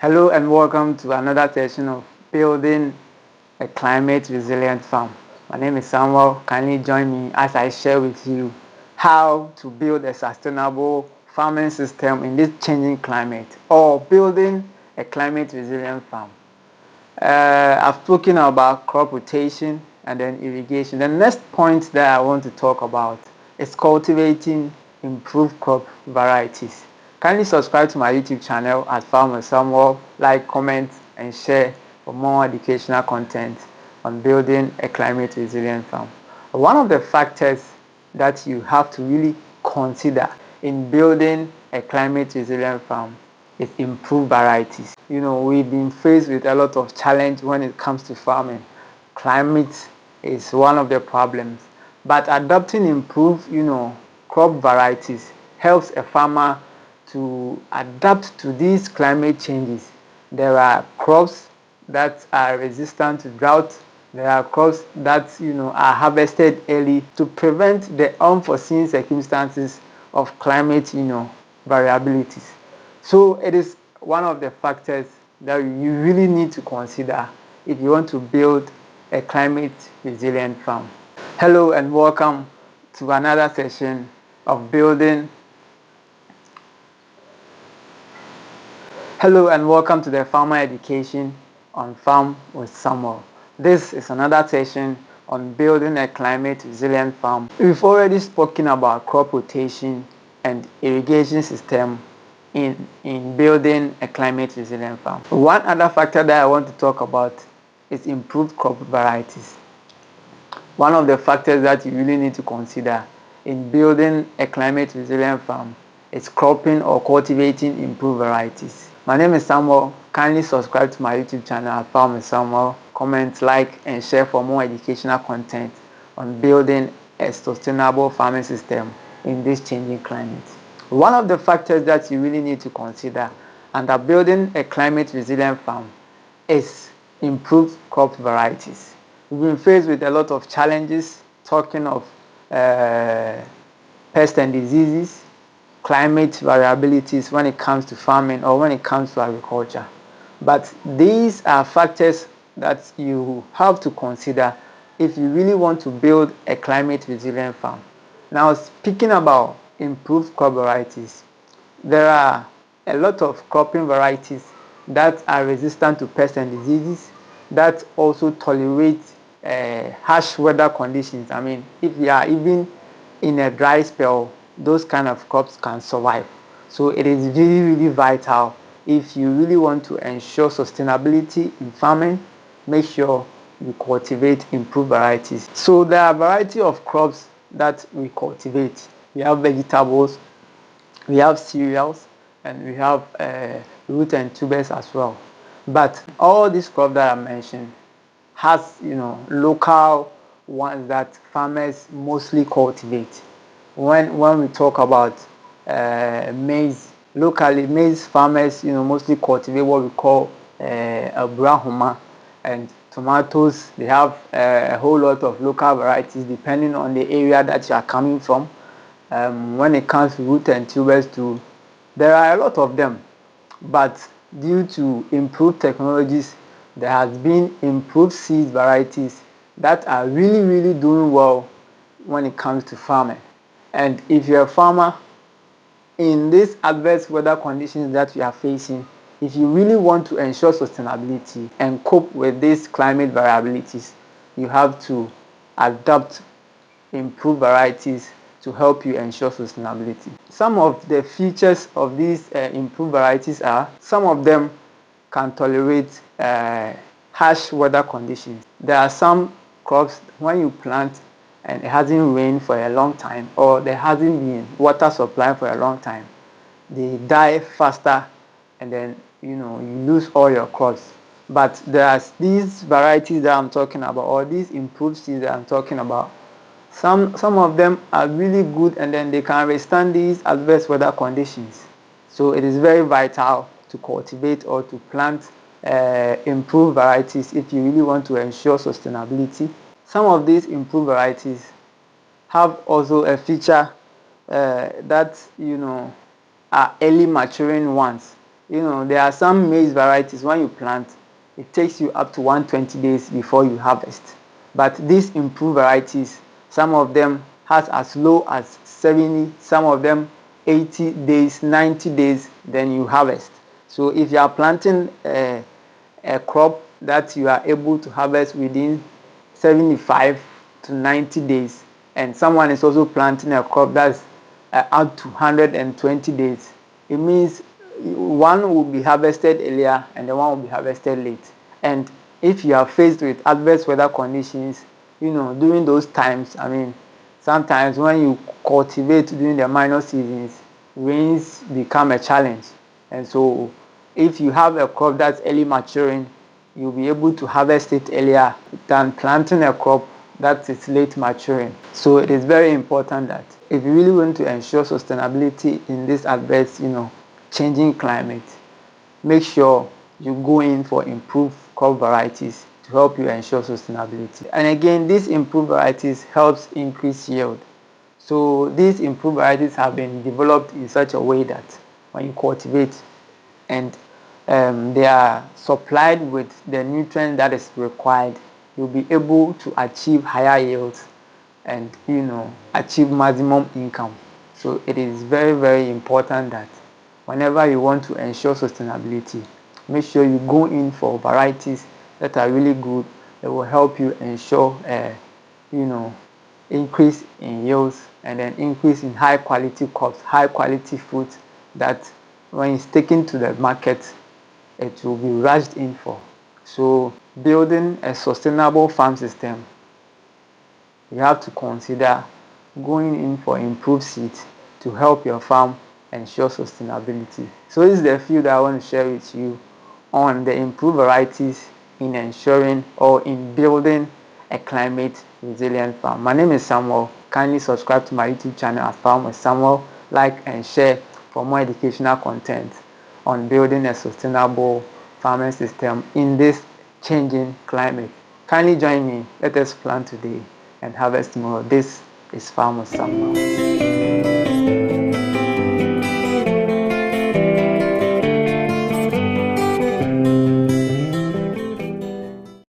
Hello and welcome to another session of Building a Climate Resilient Farm. My name is Samuel. Kindly join me as I share with you how to build a sustainable farming system in this changing climate or building a climate resilient farm. I've spoken about crop rotation and then irrigation. The next point that I want to talk about is cultivating improved crop varieties. Kindly subscribe to my YouTube channel at Farmer Samuel, like, comment, and share for more educational content on building a climate resilient farm. One of the factors that you have to really consider in building a climate resilient farm is improved varieties. We've been faced with a lot of challenge when it comes to farming. Climate is one of the problems, but adopting improved, crop varieties helps a farmer to adapt to these climate changes. There are crops that are resistant to drought. There are crops that are harvested early to prevent the unforeseen circumstances of climate variabilities. So it is one of the factors that you really need to consider if you want to build a climate resilient farm. Hello and welcome to another session of building. Hello and welcome to the Farmer Education on Farm with Samuel. This is another session on building a climate resilient farm. We've already spoken about crop rotation and irrigation system in building a climate resilient farm. One other factor that I want to talk about is improved crop varieties. One of the factors that you really need to consider in building a climate resilient farm is cropping or cultivating improved varieties. My name is Samuel. Kindly subscribe to my YouTube channel at Farm with Samuel. Comment, like, and share for more educational content on building a sustainable farming system in this changing climate. One of the factors that you really need to consider under building a climate resilient farm is improved crop varieties. We've been faced with a lot of challenges, talking of pests and diseases, climate variabilities when it comes to farming or when it comes to agriculture. But these are factors that you have to consider if you really want to build a climate resilient farm. Now, speaking about improved crop varieties, there are a lot of cropping varieties that are resistant to pests and diseases, that also tolerate harsh weather conditions. I mean, if you are even in a dry spell, those kind of crops can survive. So it is really, really vital if you really want to ensure sustainability in farming, make sure you cultivate improved varieties. So there are a variety of crops that we cultivate. We have vegetables, we have cereals, and we have root and tubers as well. But all these crops that I mentioned has local ones that farmers mostly cultivate. When we talk about maize, locally maize farmers mostly cultivate what we call abrahoma, and tomatoes, they have a whole lot of local varieties depending on the area that you are coming from. When it comes to root and tubers too, there are a lot of them, but due to improved technologies, there has been improved seed varieties that are really, really doing well when it comes to farming. And if you're a farmer in these adverse weather conditions that we are facing, if you really want to ensure sustainability and cope with these climate variabilities, you have to adopt improved varieties to help you ensure sustainability. Some of the features of these improved varieties are, some of them can tolerate harsh weather conditions. There are some crops when you plant and it hasn't rained for a long time, or there hasn't been water supply for a long time, they die faster, and then you lose all your crops. But there are these varieties that I'm talking about, or these improved seeds that I'm talking about. Some of them are really good, and then they can withstand these adverse weather conditions. So it is very vital to cultivate or to plant improved varieties if you really want to ensure sustainability. Some of these improved varieties have also a feature that are early maturing ones. There are some maize varieties. When you plant, it takes you up to 120 days before you harvest. But these improved varieties, some of them has as low as 70, some of them 80 days, 90 days, then you harvest. So if you are planting a crop that you are able to harvest within 75 to 90 days, and someone is also planting a crop that's up to 120 days, it means one will be harvested earlier and the one will be harvested late. And if you are faced with adverse weather conditions, during those times, sometimes when you cultivate during the minor seasons, rains become a challenge. And so if you have a crop that's early maturing, you'll be able to harvest it earlier than planting a crop that is late maturing. So it is very important that if you really want to ensure sustainability in this adverse, changing climate, make sure you go in for improved crop varieties to help you ensure sustainability. And again, these improved varieties helps increase yield. So these improved varieties have been developed in such a way that when you cultivate and they are supplied with the nutrient that is required, you'll be able to achieve higher yields and achieve maximum income. So it is very, very important that whenever you want to ensure sustainability, make sure you go in for varieties that are really good, that will help you ensure increase in yields and then increase in high quality crops, high quality fruits that when it's taken to the market, it will be rushed in for. So building a sustainable farm system, you have to consider going in for improved seeds to help your farm ensure sustainability. So this is the few that I want to share with you on the improved varieties in ensuring or in building a climate resilient farm. My name is Samuel. Kindly subscribe to my YouTube channel at Farm with Samuel, like and share for more educational content on building a sustainable farming system in this changing climate. Kindly join me. Let us plant today and harvest tomorrow. This is Farm with Samuel.